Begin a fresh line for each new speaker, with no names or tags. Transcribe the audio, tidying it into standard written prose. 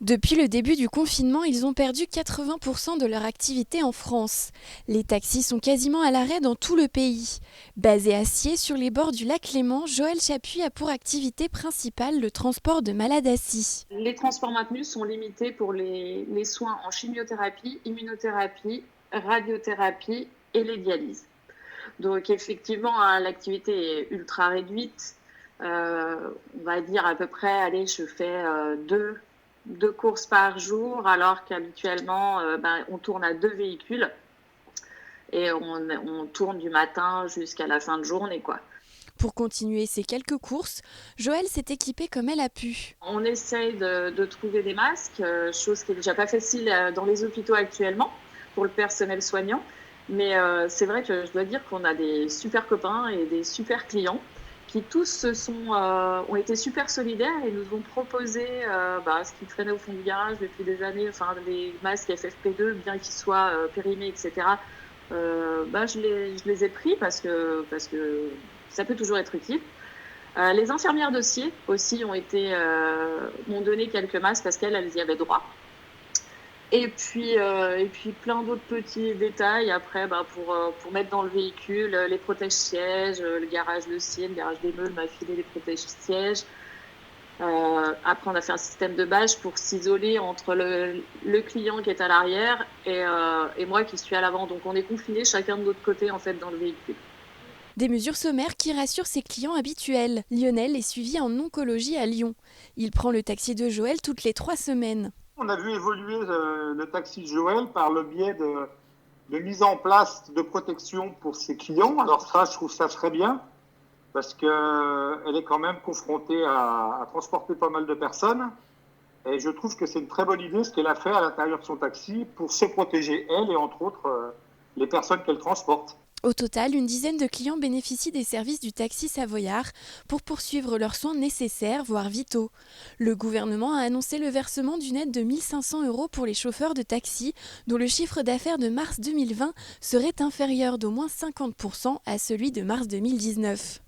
Depuis le début du confinement, ils ont perdu 80% de leur activité en France. Les taxis sont quasiment à l'arrêt dans tout le pays. Basé à Sciez, sur les bords du lac Léman, Joël Chapuis a pour activité principale le transport de malades assis.
Les transports maintenus sont limités pour les soins en chimiothérapie, immunothérapie, radiothérapie et les dialyses. Donc effectivement, hein, l'activité est ultra réduite. On va dire à peu près, allez, je fais deux courses par jour, alors qu'habituellement, on tourne à 2 véhicules et on tourne du matin jusqu'à la fin de journée, quoi.
Pour continuer ces quelques courses, Joël s'est équipée comme elle a pu.
On essaye de trouver des masques, chose qui est déjà pas facile dans les hôpitaux actuellement pour le personnel soignant. Mais c'est vrai que je dois dire qu'on a des super copains et des super clients qui tous ont été super solidaires et nous ont proposé ce qui traînait au fond du garage depuis des années, enfin les masques FFP2, bien qu'ils soient périmés, etc. Je les ai pris parce que ça peut toujours être utile. Les infirmières de Sciez aussi m'ont donné quelques masques parce qu'elles y avaient droit. Et puis plein d'autres petits détails après pour mettre dans le véhicule les protège-sièges, le garage de Sciez, le garage des Meules m'a filé les protège-sièges. Après on a fait un système de bâche pour s'isoler entre le client qui est à l'arrière et moi qui suis à l'avant. Donc on est confinés chacun de notre côté en fait dans le véhicule.
Des mesures sommaires qui rassurent ses clients habituels. Lionel est suivi en oncologie à Lyon. Il prend le taxi de Joël toutes les 3 semaines.
On a vu évoluer le taxi de Joël par le biais de mise en place de protection pour ses clients. Alors ça, je trouve ça très bien parce qu'elle est quand même confrontée à transporter pas mal de personnes. Et je trouve que c'est une très bonne idée ce qu'elle a fait à l'intérieur de son taxi pour se protéger, elle et entre autres les personnes qu'elle transporte.
Au total, une dizaine de clients bénéficient des services du taxi Savoyard pour poursuivre leurs soins nécessaires, voire vitaux. Le gouvernement a annoncé le versement d'une aide de 1 500 € pour les chauffeurs de taxi, dont le chiffre d'affaires de mars 2020 serait inférieur d'au moins 50% à celui de mars 2019.